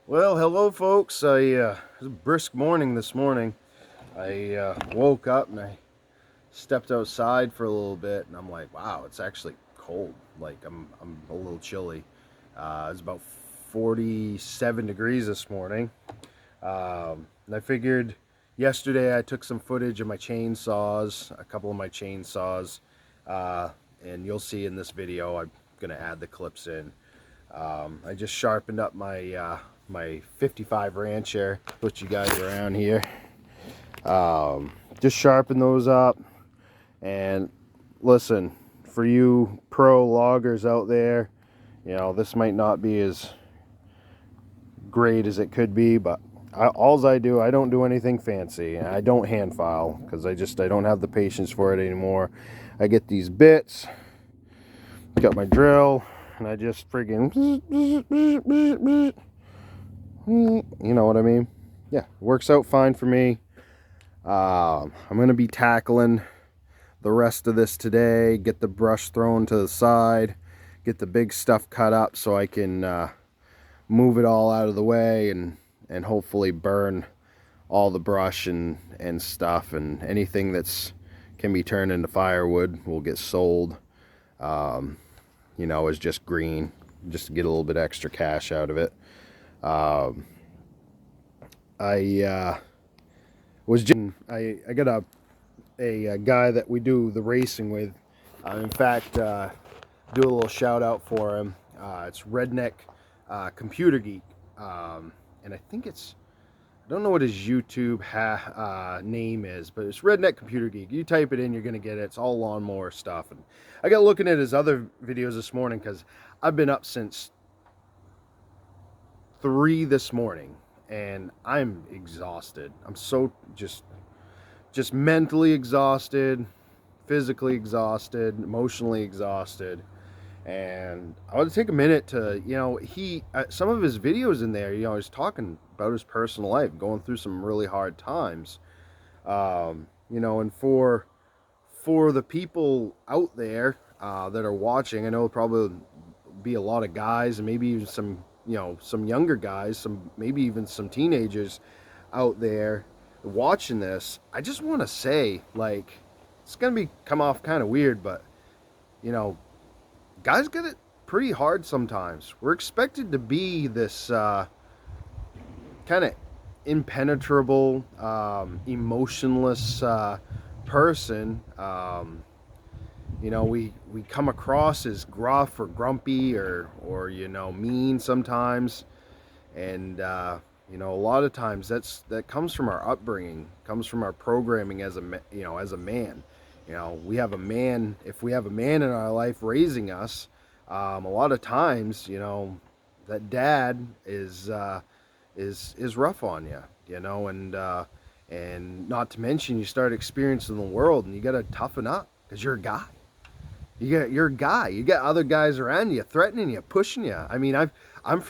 Well, hello, folks. It was a brisk morning this morning. I woke up and I stepped outside for a little bit, and I'm like, wow, it's actually cold. Like I'm a little chilly. It's about 47 degrees this morning. And I figured yesterday I took some footage of my chainsaws, a couple of my chainsaws, uh, and you'll see in this video. I'm gonna add the clips in. I just sharpened up my 55 Rancher. Put you guys around here. Just sharpen those up. And listen, for you pro loggers out there, this might not be as great as it could be, but I do, I don't do anything fancy. I don't hand file because I don't have the patience for it anymore. I get these bits, got my drill, and I just friggin' you know what I mean? Yeah, works out fine for me. I'm going to be tackling the rest of this today, get the brush thrown to the side, get the big stuff cut up so I can move it all out of the way and hopefully burn all the brush and stuff, and anything that's can be turned into firewood will get sold, as just green, just to get a little bit extra cash out of it. I was just, I got a guy that we do the racing with. In fact, do a little shout out for him. It's Redneck Computer Geek, and I think I don't know what his YouTube name is, but it's Redneck Computer Geek. You type it in, you're gonna get it. It's all lawnmower stuff. And I got looking at his other videos this morning because I've been up since 3 this morning, and I'm exhausted. I'm so just mentally exhausted, physically exhausted, emotionally exhausted. And I want to take a minute to, some of his videos in there, he's talking about his personal life, going through some really hard times. And for the people out there that are watching, I know it'll probably be a lot of guys and maybe even some younger guys, maybe even some teenagers out there watching this. I just want to say, like, it's gonna come off kind of weird, but you know guys get it pretty hard sometimes. We're expected to be this kind of impenetrable, emotionless person. We come across as gruff or grumpy or mean sometimes, and a lot of times that comes from our upbringing, comes from our programming as a man. We have a man. If we have a man in our life raising us, a lot of times, that dad is rough on you, and not to mention you start experiencing the world, and you got to toughen up because you're a guy. You're a guy. You got other guys around you threatening you, pushing you. I mean, I'm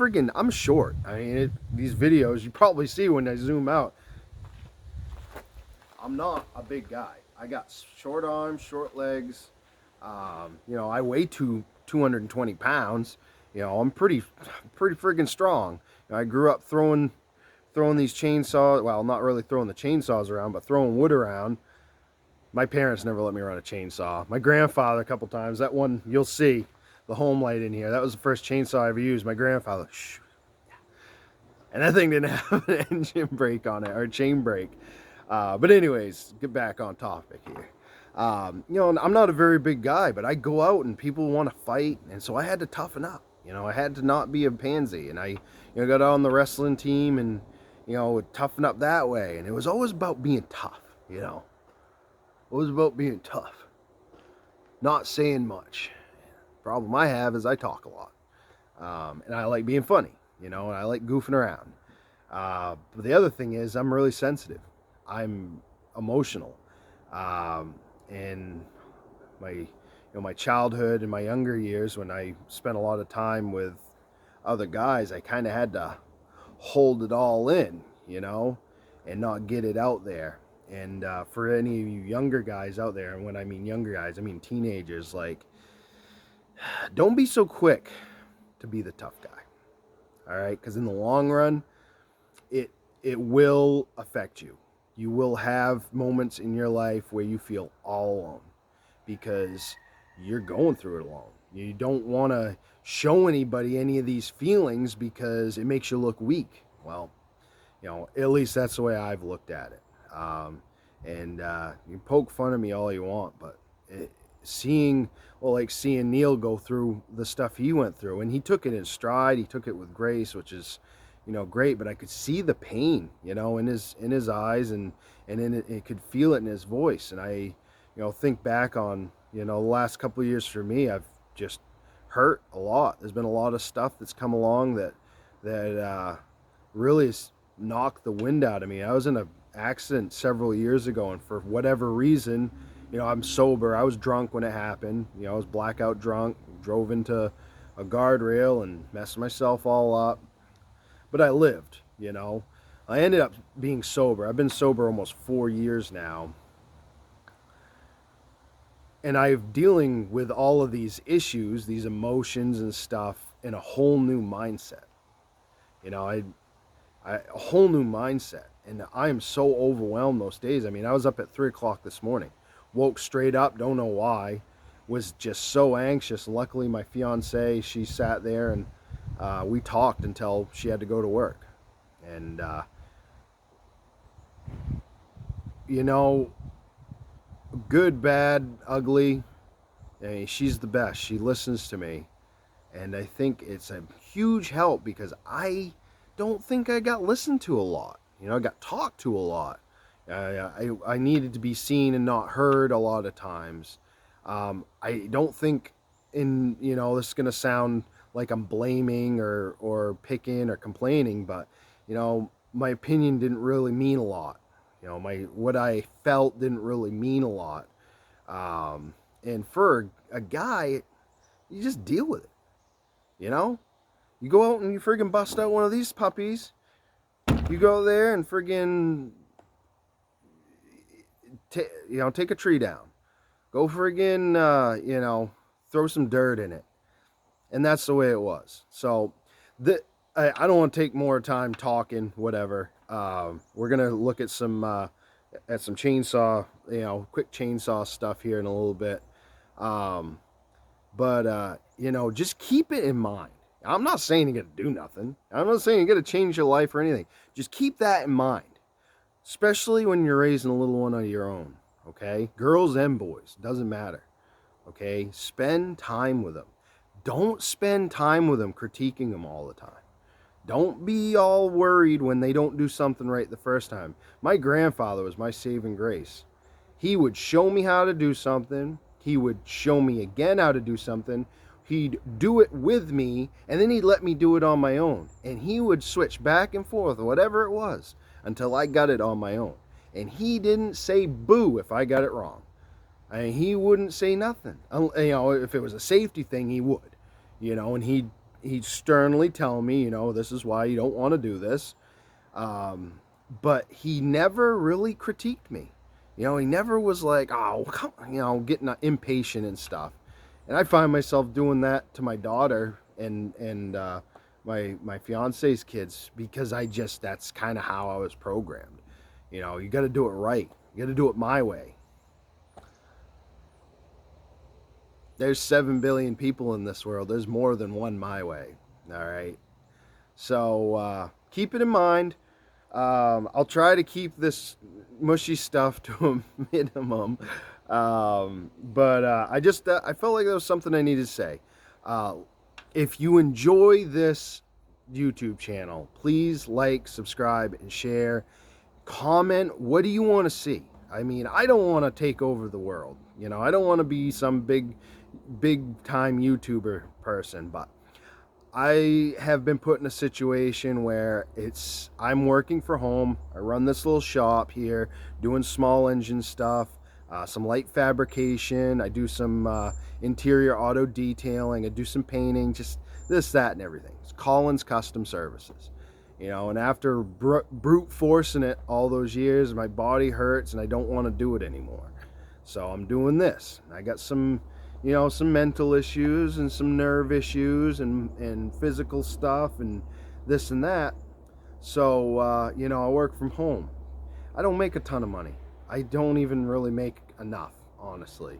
short. I mean, these videos you probably see when I zoom out. I'm not a big guy. I got short arms, short legs. I weigh 220 pounds. I'm pretty friggin' strong. I grew up throwing these chainsaws. Well, not really throwing the chainsaws around, but throwing wood around. My parents never let me run a chainsaw. My grandfather a couple times. That one you'll see the home light in here. That was the first chainsaw I ever used. My grandfather. Shh. And that thing didn't have an engine brake on it or chain brake. But anyways, get back on topic here. I'm not a very big guy, but I go out and people want to fight, and so I had to toughen up. I had to not be a pansy, and I got on the wrestling team and would toughen up that way. And it was always about being tough. It was about being tough, not saying much. Problem I have is I talk a lot, and I like being funny. And I like goofing around. But the other thing is I'm really sensitive. I'm emotional. In my childhood and my younger years, when I spent a lot of time with other guys, I kind of had to hold it all in, and not get it out there. And for any of you younger guys out there, and when I mean younger guys, I mean teenagers, like, don't be so quick to be the tough guy. All right, because in the long run, it it will affect you. You will have moments in your life where you feel all alone because you're going through it alone. You don't want to show anybody any of these feelings because it makes you look weak. Well, at least that's the way I've looked at it. And you poke fun of me all you want, but it, seeing, like seeing Neil go through the stuff he went through, and he took it in stride. He took it with grace, which is, great. But I could see the pain, in his eyes, and in it could feel it in his voice. And I, think back on, the last couple of years for me, I've just hurt a lot. There's been a lot of stuff that's come along that really has knocked the wind out of me. I was in an accident several years ago, and for whatever reason, I'm sober. I was drunk when it happened. I was blackout drunk, drove into a guardrail and messed myself all up. But I lived, I ended up being sober. I've been sober almost 4 years now. And I'm dealing with all of these issues, these emotions and stuff in a whole new mindset. A whole new mindset. And I am so overwhelmed most days. I mean, I was up at 3 o'clock this morning, woke straight up, don't know why, was just so anxious. Luckily, my fiance, she sat there and we talked until she had to go to work. And, good, bad, ugly, I mean, she's the best. She listens to me. And I think it's a huge help because I don't think I got listened to a lot. I got talked to a lot. I needed to be seen and not heard a lot of times. I don't think this is going to sound like I'm blaming or picking or complaining, but, my opinion didn't really mean a lot. What I felt didn't really mean a lot. And for a guy, you just deal with it. You go out and you friggin' bust out one of these puppies. You go there and friggin', take a tree down. Go friggin', throw some dirt in it. And that's the way it was. So, I don't want to take more time talking, whatever. We're going to look at some chainsaw, quick chainsaw stuff here in a little bit. But just keep it in mind. I'm not saying you got to do nothing. I'm not saying you got to change your life or anything. Just keep that in mind, especially when you're raising a little one of your own, okay? Girls and boys, doesn't matter, okay? Spend time with them. Don't spend time with them critiquing them all the time. Don't be all worried when they don't do something right the first time. My grandfather was my saving grace. He would show me how to do something. He would show me again how to do something. He'd do it with me, and then he'd let me do it on my own. And he would switch back and forth, whatever it was, until I got it on my own. And he didn't say boo if I got it wrong. I mean, he wouldn't say nothing. If it was a safety thing, he would. And he'd sternly tell me, this is why you don't want to do this. But he never really critiqued me. He never was like, oh, come on, getting impatient and stuff. And I find myself doing that to my daughter and my fiance's kids because that's kind of how I was programmed. You got to do it right. You got to do it my way. There's 7 billion people in this world. There's more than one my way. All right. So keep it in mind. I'll try to keep this mushy stuff to a minimum. But I felt like there was something I needed to say. If you enjoy this YouTube channel, please like, subscribe, and share. Comment, what do you want to see? I mean, I don't want to take over the world. I don't want to be some big time YouTuber person, but I have been put in a situation where I'm working from home. I run this little shop here, doing small engine stuff, some light fabrication. I do some interior auto detailing. I do some painting, just this, that, and everything. It's Collins Custom Services. And after brute forcing it all those years, my body hurts and I don't want to do it anymore. So I'm doing this. I got some mental issues and some nerve issues and physical stuff, and this and that. So, you know, I work from home. I don't make a ton of money. I don't even really make enough, honestly.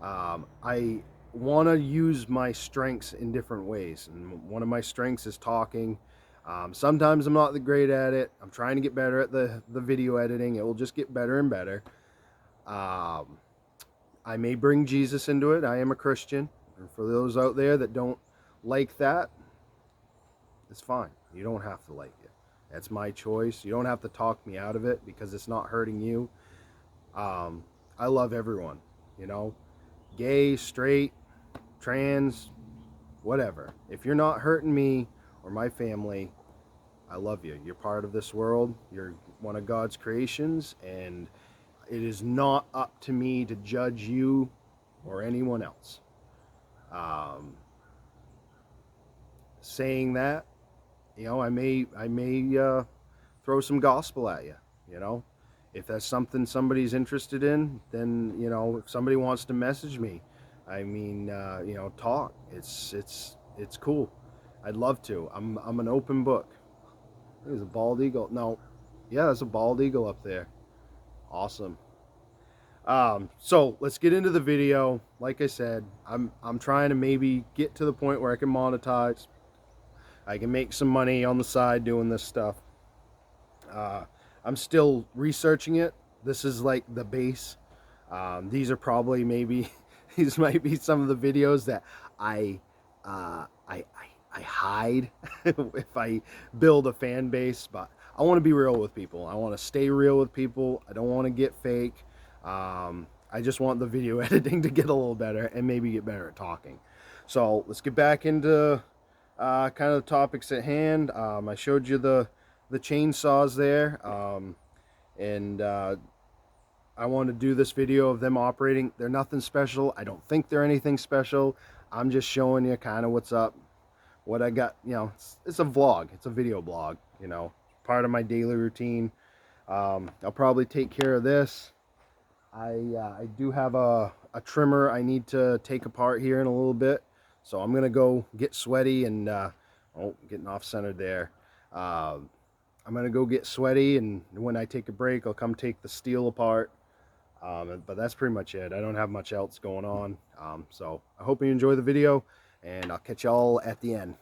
I want to use my strengths in different ways. And one of my strengths is talking. Sometimes I'm not that great at it. I'm trying to get better at the video editing. It will just get better and better. I may bring Jesus into it. I am a Christian. And for those out there that don't like that, it's fine. You don't have to like it. That's my choice. You don't have to talk me out of it because it's not hurting you. I love everyone, you know, gay, straight, trans, whatever. If you're not hurting me or my family, I love you. You're part of this world. You're one of God's creations, and it is not up to me to judge you or anyone else. Saying that, you know, I may throw some gospel at you. You know, if that's something somebody's interested in, then, you know, if somebody wants to message me, I mean, you know, talk. It's cool. I'd love to. I'm an open book. There's a bald eagle. No, yeah, there's a bald eagle up there. Awesome. So let's get into the video. Like I said, I'm trying to maybe get to the point where I can monetize. I can make some money on the side doing this stuff. I'm still researching it. This is like the base. These are probably maybe these might be some of the videos that I hide if I build a fan base, but I want to be real with people. I want to stay real with people. I don't want to get fake. I just want the video editing to get a little better and maybe get better at talking. So let's get back into kind of the topics at hand. I showed you the chainsaws there, and I want to do this video of them operating. They're nothing special. I don't think they're anything special. I'm just showing you kind of what's up, what I got. You know, it's a vlog. It's a video blog, you know, part of my daily routine. I'll probably take care of this. I do have a trimmer I need to take apart here in a little bit, so I'm gonna go get sweaty and oh, getting off centered there. I'm gonna go get sweaty, and when I take a break, I'll come take the steel apart. But that's pretty much it. I don't have much else going on. So I hope you enjoy the video, and I'll catch y'all at the end.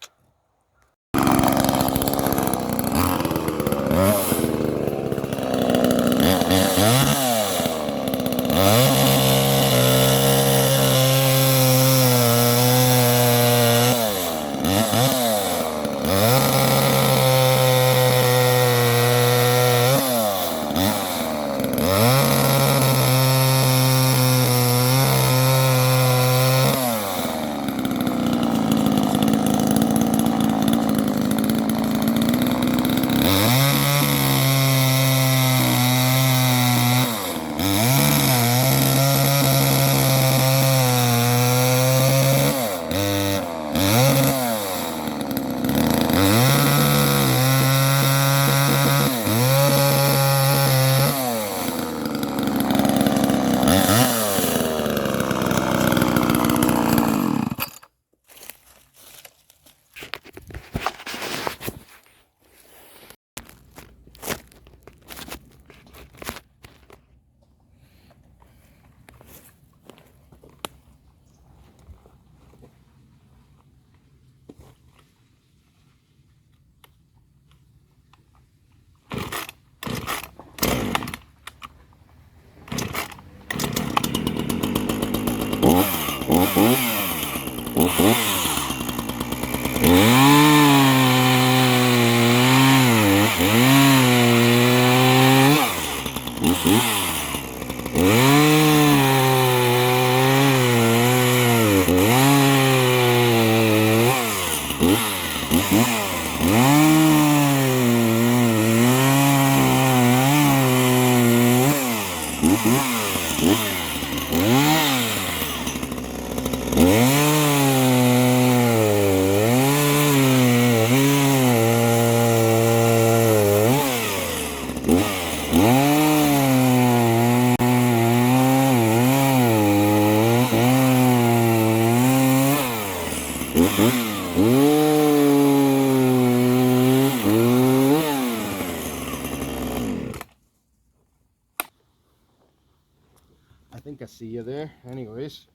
think I see you there. Anyways.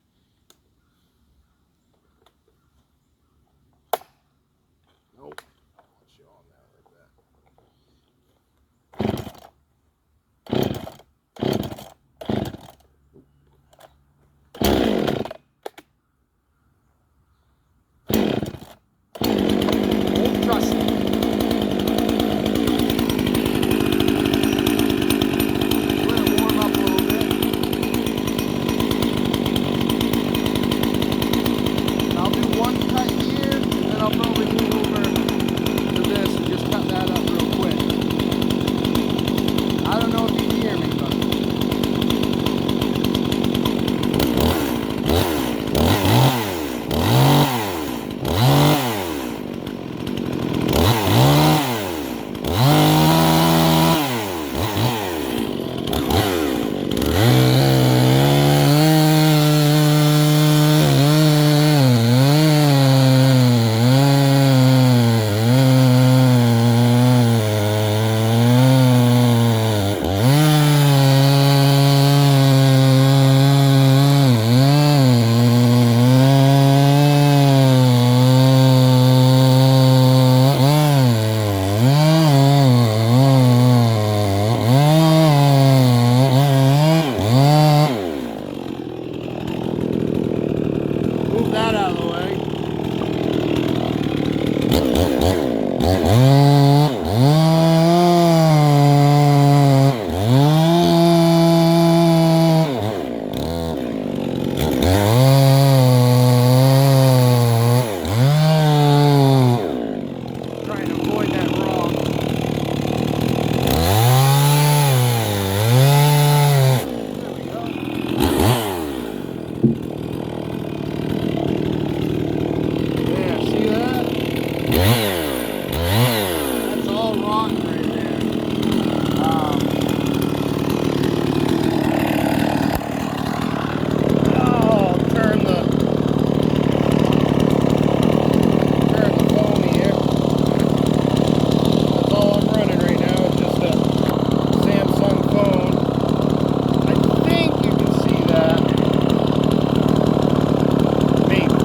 Nope. I'll show on that like that. Don't trust me. Let it warm up a little bit. I'll do one cut here, and then I'll probably move over to this and just cut that up real quick. I don't know if you can hear me, but move that out of the way. Trying to avoid that wrong. There we go. Yeah, see that? That's all rotten right there. Oh, turn the phone here. That's all I'm running right now. It's just a Samsung phone. I think you can see that. Maybe.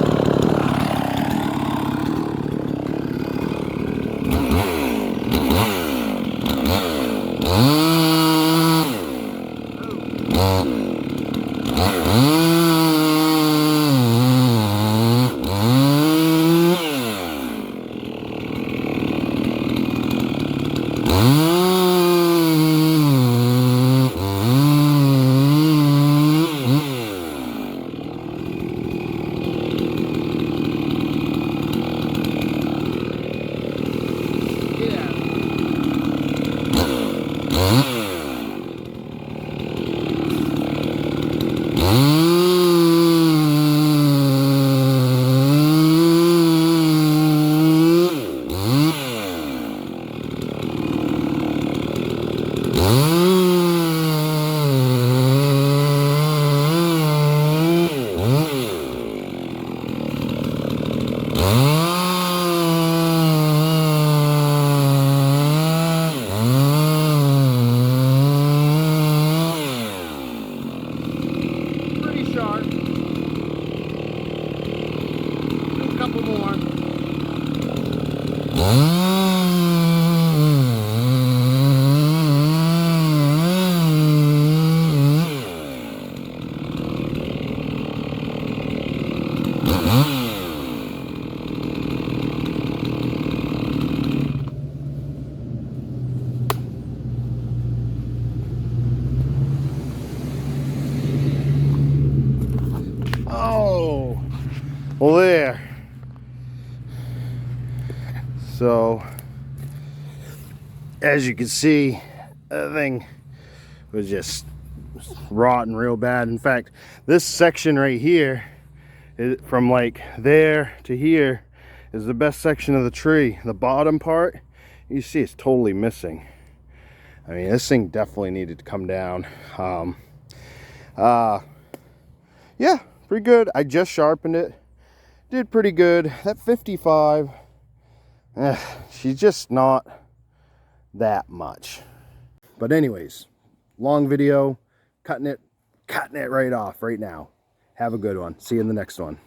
Pretty sharp. Do a couple more. Oh, well there. So, as you can see, that thing was just rotten real bad. In fact, this section right here, from like there to here, is the best section of the tree. The bottom part, you see it's totally missing. I mean, this thing definitely needed to come down. Yeah, pretty good. I just sharpened it. Did pretty good. That 55, she's just not that much. But anyways, long video, cutting it cutting it right off right now. Have a good one. See you in the next one.